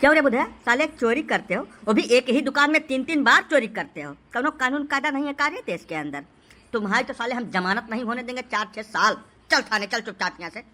क्यों रे बुढ़ा साले चोरी करते हो, वो भी एक ही दुकान में 3-3 बार चोरी करते हो। कौनो कानून कायदा नहीं है कार्य देश के अंदर। तुम्हारी तो साले हम जमानत नहीं होने देंगे 4-6 साल। चल थाने चल चुपचाप यहाँ से।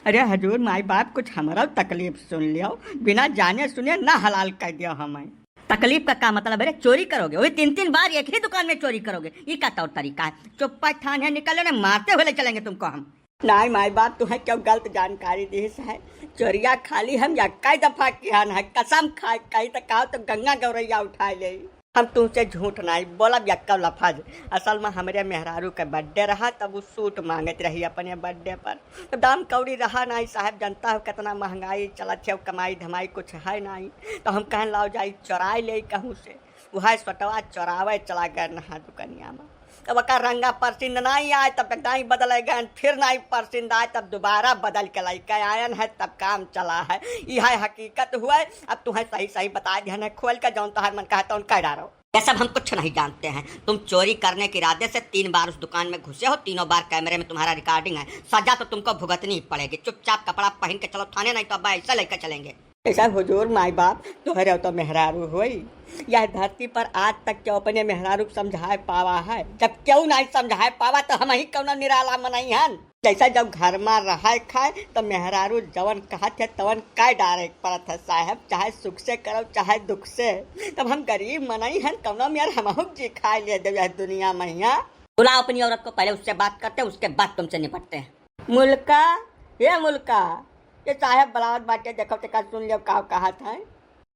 अरे हजूर माई बाप कुछ हमारा तकलीफ सुन लियो, बिना जाने सुने ना हलाल कर दियो हमें। तकलीफ का क्या मतलब है? चोरी करोगे वही 3-3 बार एक ही दुकान में चोरी करोगे, ये क्या तौर तरीका है? चुप्पा थाने निकले ना मारते हुए ले चलेंगे तुमको हम। नहीं माई बाप तुम्हें क्यों गलत जानकारी दी है। चोरिया खाली हम या कई दफा किया है, कसम खाए कहीं तो कहो तो गंगा गौरैया उठा ले। हम तुमसे झूठ नहीं बोला यक्का लफाज। असल में हमारे मेहरारू का बर्थडे रहा तब वो सूट मांगत रही अपने बर्थडे पर, तो दाम कौड़ी रहा नहीं साहब। जनता हो कितना महंगाई चलत है, कमाई धमाई कुछ है नहीं, तो हम कहन लाओ जाई चोराई ले कहूँ से। वह सटवा चोरावे चला गया नहा दुकनिया में। तब का रंगा परसिंद नहीं आए तब नहीं बदले गए, फिर नहीं परसिंद आए तब दोबारा बदल के लैके आयन है, तब काम चला है। यह हकीकत हुआ। अब तुम्हें सही सही बता दिया खोल कर जौन तो मन कहता हूँ कह डालो। ये सब हम कुछ नहीं जानते हैं। तुम चोरी करने के इरादे से 3 बार उस दुकान में घुसे हो, तीनों बार कैमरे में तुम्हारा रिकॉर्डिंग है। सजा तो तुमको भुगतनी ही पड़ेगी। चुपचाप कपड़ा पहन के चलो थाने, नहीं तो अब ऐसा लेकर चलेंगे। ऐसा हुजूर माई बाप तुहरे तो मेहरारू हुई। यह धरती पर आज तक क्यों अपने मेहरारू समझाए पावा है? जब क्यों नहीं समझाए पावा तो हम ही कौन निराला मनाई हन। जैसा जब घर में रहा खाए तो मेहरारू जवन कहते तवन काय डारे पड़त है साहब, चाहे सुख से करो चाहे दुख से। तब हम गरीब मनाई हन कौन मेयर हम जी खा ले दे दुनिया में। बुलाओ अपनी औरत को, पहले उससे बात करते हैं उसके बाद तुमसे निपटते हैं। मुल्का ये मुल्का, ये साहब बलावत बातें देखो तो सुन लियो का कहा था।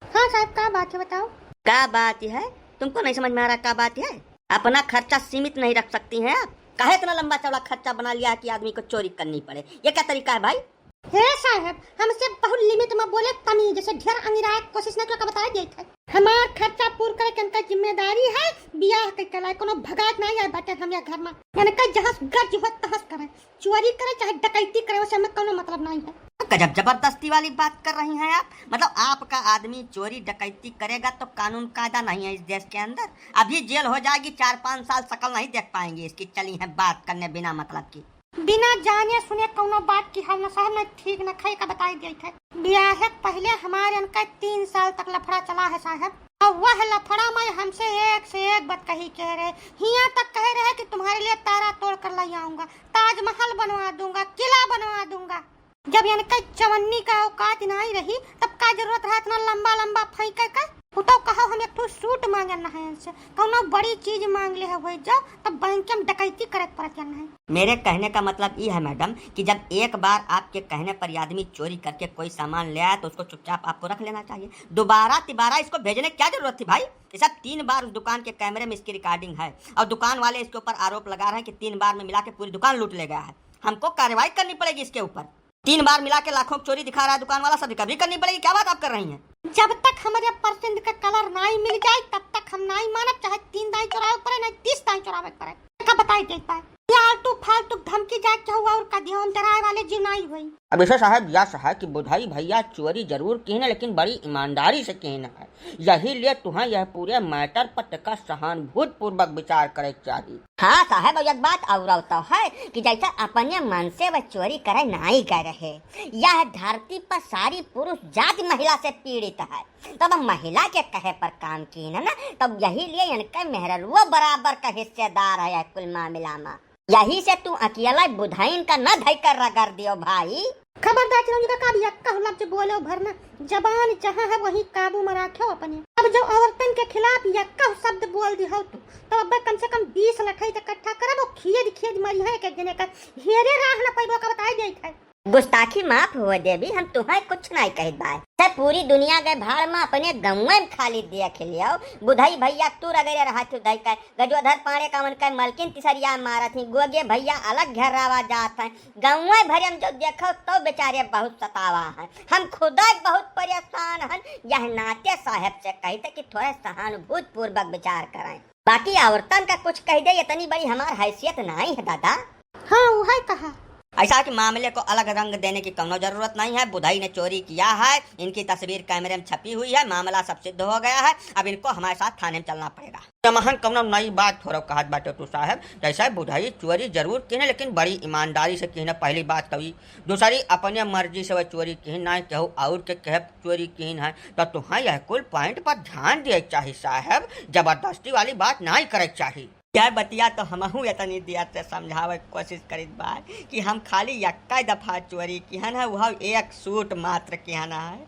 हाँ साहब क्या बात है बताओ। क्या बात है? तुमको नहीं समझ में आ रहा क्या बात है? अपना खर्चा सीमित नहीं रख सकती हैं आप? काहे इतना लंबा चौड़ा खर्चा बना लिया है कि आदमी को चोरी करनी पड़े? ये क्या तरीका है भाई? हे साहब हमसे बहुत लिमिट में बोले, कमी जैसे ढेर अंगिराए कोशिश न करके बताया गया था। हमार खर्चा पूरा करे के उनका जिम्मेदारी है। बियाह के कलाई कोनो भगात नहीं है बाटे हम घर में, यानी कि जहां गज हो तहस करे, चोरी करे चाहे डकैती करे उससे हमें कोनो मतलब नहीं है। गजब जबरदस्ती वाली बात कर रही हैं आप। मतलब आपका आदमी चोरी डकैती करेगा तो कानून कायदा नहीं है इस देश के अंदर? अभी जेल हो जाएगी, 4-5 साल शकल नहीं देख पाएंगे इसकी। चली है बात करने बिना मतलब की, बिना जाने सुने कोनो बात की हम साहब ने ठीक न खाई का बताई दिया था। ब्याह पहले हमारे उनका 3 साल तक लफड़ा चला है साहब, और वह लफड़ा में हमसे एक से एक बात कही कह रहे, यहाँ तक कह रहे कि तुम्हारे लिए तारा तोड़ कर लाई आऊंगा, ताजमहल बनवा दूंगा, किला बनवा दूंगा। जब इनका चवन्नी का औकात नहीं रही तब का जरूरत है इतना लंबा लंबा फेंके का? तो कहो हम एक तो सूट मांगना है इनसे, कोनो बड़ी चीज मांग ले है जाओ तब बैंक में डकैती करे पड़त है। मेरे कहने का मतलब ये है मैडम कि जब एक बार आपके कहने पर आदमी चोरी करके कोई सामान ले आया तो उसको चुपचाप आपको रख लेना चाहिए। दोबारा तिबारा इसको भेजने की क्या जरूरत थी भाई? ये सब 3 बार उस दुकान के कैमरे में इसकी रिकॉर्डिंग है और दुकान वाले इसके ऊपर आरोप लगा रहे हैं कि 3 बार में मिला के पूरी दुकान लूट ले गया है। हमको कार्रवाई करनी पड़ेगी इसके ऊपर। 3 बार मिला के लाखों चोरी दिखा रहा है दुकान वाला, सब रिकवरी करनी पड़ेगी। क्या बात आप कर रही हैं? जब तक हमारे परसेंट का कलर नहीं मिल जाए तब तक हम नहीं मानब, चाहे 3 दाई चुरावे पड़े नहीं 30 दाई चुरावे पड़े। क्या बताई देता है फालतू फालतू धमकी जाए क्या हुआ और का ध्यान डराए वाले जी नहीं हुई। अब ऐसा साहब या साहब कि बुधाई भैया चोरी जरूर की है लेकिन बड़ी ईमानदारी से की है। यही लिए तुम्हें यह पूरे मैटर पर का सहानुभूति पूर्वक विचार करे चाहिए। हाँ साहब एक बात और तो है कि जैसा अपने मन से वह चोरी करे नहीं कर रहे, यह धरती पर सारी पुरुष जाति महिला से पीड़ित है, तब महिला के कहे पर काम की ना, तब यही लिए इनका मेहररुआ बराबर का हिस्सेदार है कुल मामला में। यही से तू अकेला बुधाइन का न धई कर रगड़ दियो भाई। खबरदार चलो का भी अक्का लफ्ज बोलो भरना, जबान जहाँ है वही काबू में रखो अपने। अब जो औरतन के खिलाफ यक्का शब्द बोल दी हो तो अब कम से कम 20 लठाई इकट्ठा करब और खेद मरी है एक जने का हेरे राह न पैबो का बताई देत है। गुस्ताखी माफ हुआ देवी, हम तुम्हें कुछ नहीं कह पाए। पूरी दुनिया के भाड़ में अपने गाँव में खाली दिया खिलियो। बुधाई भैया तू रगड़े रहा तू दई का गजोधर पाड़े का मन का मलकिन तिसरिया मारा थी, गोगे भैया अलग घेरावा जात है। गाँव भरे हम जो देखो तो बेचारे बहुत सतावा है, हम खुदा बहुत परेशान हैं। यह नाते साहब से कहते कि थोड़े सहानुभूति पूर्वक विचार करें, बाकी औरतन का कुछ कह दे इतनी बड़ी हमारी हैसियत नहीं है दादा। हाँ वो है कहा ऐसा कि मामले को अलग रंग देने की कौनो जरूरत नहीं है। बुधाई ने चोरी किया है, इनकी तस्वीर कैमरे में छपी हुई है, मामला सब सिद्ध हो गया है। अब इनको हमारे साथ थाने में चलना पड़ेगा। महन कौनो नई बात थोड़ा कहत बाटे तू साहब। जैसा बुधाई चोरी जरूर की है, लेकिन बड़ी ईमानदारी से की है। पहली बात कभी दूसरी अपने मर्जी से वह चोरी की ना केहू और के कह चोरी की है, तो तुहा यह कुल पॉइंट पर ध्यान दिए चाहिए साहब। जबरदस्ती वाली बात नहीं करे चाहिए। यार बतिया तो हमहू इतनी दिया से समझावे कोशिश करीत बा कि हम खाली यक्का दफा चोरी की है ना, वह एक सूट मात्र की है ना है।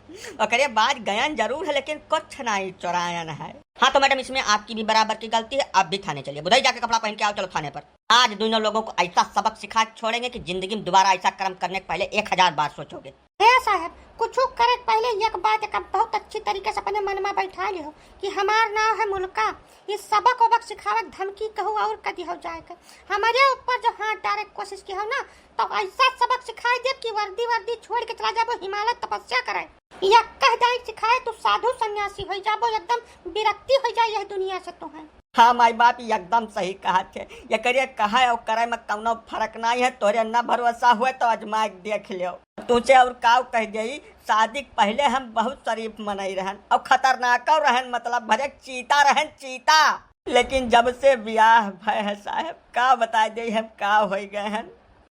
ओकरे बाद गयन जरूर है, लेकिन कुछ नहीं चोरायन है। हाँ तो मैडम, इसमें आपकी भी बराबर की गलती है। आप भी थाने चलिए। बुधाई जाके कपड़ा पहन के आओ, चलो थाने पर। आज दोनों लोगों को ऐसा सबक सिखा छोड़ेंगे कि जिंदगी में दोबारा ऐसा कर्म करने के पहले 1000 बार सोचोगे। साहब कुछ करे पहले एक बात का बहुत अच्छी तरीके से अपने मन में बैठा लियो कि हमार नाम है मुल्का। इस सबक वबक सिखावे धमकी कहू और कदी हो जाएगा। हमारे ऊपर जो हाथ डाले कोशिश की हो ना, तो ऐसा सबक सिखाई दे कि वर्दी छोड़ के चला जाबो हिमालय तपस्या करे। या कह जाए सिखाए तो साधु सन्यासी हो जाबो, एकदम विरक्ति हो जाए यह दुनिया से। तो है हाँ माई बाप एकदम सही कहा थे। ये करिए कहा और करे में कौनो फर्क नहीं है। तोरे न भरोसा हुए तो अजमा के देख लियो। तुझे और काव कह गई शादी पहले हम बहुत शरीफ मनई रहन और खतरनाक रहन, मतलब भरे चीता रहन चीता। लेकिन जब से ब्याह भय है साहब, का बता दे हम का हो गए हैं।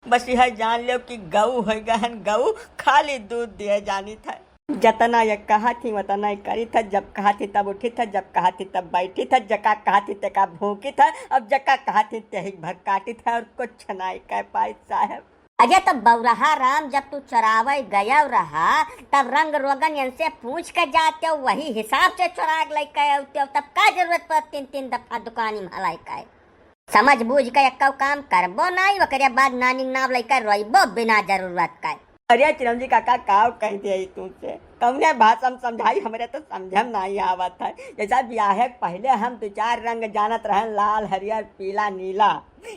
बस यह जान लो कि गऊ हो गए हैं, गऊ खाली दूध दिए जानी था। जतना ये कहा थी वतना ही करी था। जब कहा थी तब उठी था, जब कहा थी तब बैठी था। जका कहा थी तका भूखी था, अब जका कहा थी तही भर काटी था और कुछ नहीं कह पाई साहब। अजय तब बौरहा राम, जब तू चरावे गया रहा तब रंग रोगन इनसे पूछ कर जाते हो, वही हिसाब से चुराग लेके आते हो। तब का जरूरत पर 3-3 दफा दुकानी में हलाई का समझ बूझ के एक काम करबो नहीं, वकरे बाद नानी नाम लेकर रोइबो बिना जरूरत का। अरे चिरंजी काका काव कह दे तुमसे, कौने भाषा में समझाई हमरे तो समझम नहीं आवत है। जैसा ब्याह पहले हम 2-4 रंग जानत रहन, लाल हरियर पीला नीला,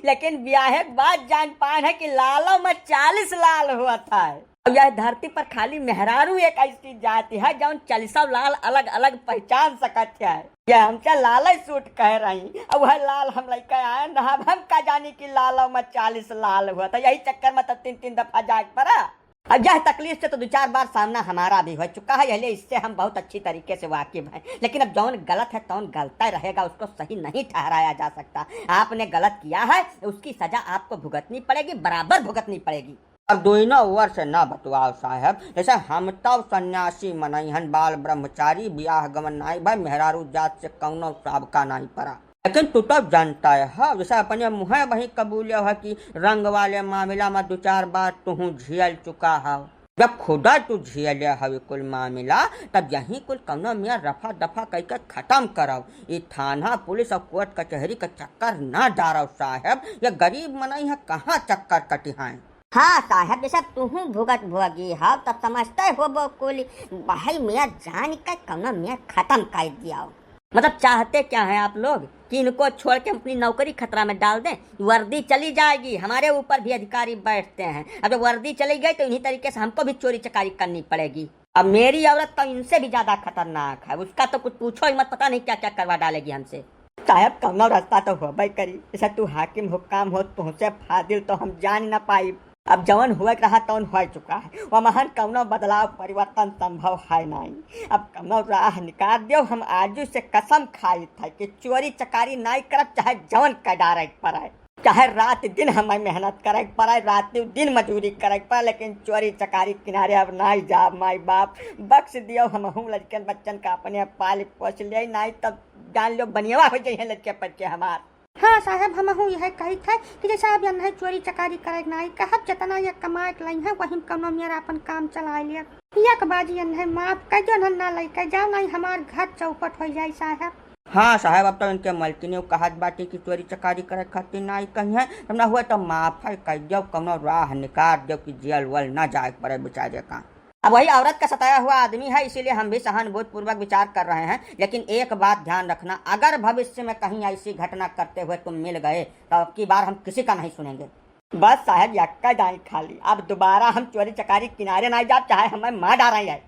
लेकिन ब्याह के बाद जान पान है कि लालों में 40 लाल हुआ था। यह धरती पर खाली मेहरारू एक ऐसी जाति है जौन 40 लाल अलग अलग पहचान सकत है। यह हमसे लाल सूट कह रही, अब वह लाल हम लेकर आए न, हम का जानी कि लालों में 40 लाल हुआ था। यही चक्कर में तो 3-3 दफा जाग पड़ा। अब यह तकलीफ से तो 2-4 बार सामना हमारा भी हो चुका है, इसलिए इससे हम बहुत अच्छी तरीके से वाकिफ हैं। लेकिन अब जौन गलत है तौन गलता रहेगा, उसको सही नहीं ठहराया जा सकता। आपने गलत किया है, उसकी सजा आपको भुगतनी पड़ेगी, बराबर भुगतनी पड़ेगी। अब दोनों ओर से न बतवाओ साहब। जैसे हम तब सन्यासी मनईहन, बाल ब्रह्मचारी, ब्याह गमन नाई भाई, मेहरारू जात से कौनो साबका नहीं पड़ा। लेकिन तू तब जानता है, जैसे अपने मुँह वही कबूलिया है कि रंग वाले मामला में 2-4 बार तू झेल चुका है। जब खुदा तू झेले हवे कुल मामला, तब यही कुल कौनो मियाँ रफा दफा करके खत्म कराओ। ये थाना पुलिस और कोर्ट कचहरी का चक्कर न डारो साहब। ये गरीब मनई है कहाँ चक्कर कटिहाए। हाँ साहब, जैसा तू भुगत भोगी है तब समझते हो वो कुल भाई मियाँ जान का कौनो मियाँ खत्म कर दिया। मतलब चाहते क्या हैं आप लोग कि इनको छोड़ के अपनी नौकरी खतरा में डाल दें? वर्दी चली जाएगी, हमारे ऊपर भी अधिकारी बैठते हैं। अब जब वर्दी चली गई तो इन्हीं तरीके से हमको भी चोरी चकारी करनी पड़ेगी। अब मेरी औरत तो इनसे भी ज्यादा खतरनाक है, उसका तो कुछ पूछो ही मत, पता नहीं क्या क्या करवा डालेगी हमसे। साहब कौनो रास्ता तो हो भाई करी। जैसा तू हाकिम हुक्काम हो तुमसे फादिल तो हम जान न पाई। अब जवन हुआ रहा तवन हो चुका है, वह महान कौनो बदलाव परिवर्तन संभव है नहीं। अब कौनो राह निकाल दियो। हम आजू से कसम खाई था कि चोरी चकारी नहीं करब, चाहे जवन का डारे पड़े, चाहे रात दिन हमें मेहनत करे पड़े, रात दिन मजदूरी करे पड़े, लेकिन चोरी चकारी किनारे अब नहीं जा। माई बाप बख्श दियो, हम लड़कन बच्चन का अपने पाल पोस ले, नहीं तब जान लो बनियावा हो जाए लड़के बच्चे हमार। हाँ साहब, हम यह कही था कि जैसा अब नहीं चोरी चकारी करे नहीं कहब, जतना ये कमाए लाई है वही कौनो मेरा अपन काम चला लिया। एक बाजी नहीं माफ कर जो ना लेके जाओ, नहीं हमार घर चौपट हो जाए साहब। हाँ साहब, अब तो इनके मलकिनी कहत बाटी की चोरी चकारी करे खातिर नहीं कही है, ना हुआ तो माफ कर दो, कौनो राह निकाल दो कि जेल वल न जाए पड़े बेचारे का। अब वही औरत का सताया हुआ आदमी है, इसीलिए हम भी सहानुभूति पूर्वक विचार कर रहे हैं। लेकिन एक बात ध्यान रखना, अगर भविष्य में कहीं ऐसी घटना करते हुए तुम मिल गए तो अब की बार हम किसी का नहीं सुनेंगे। बस साहब यक्का जाए खाली, अब दोबारा हम चोरी चकारी किनारे नहीं जा, चाहे हमें मार डारा जाए।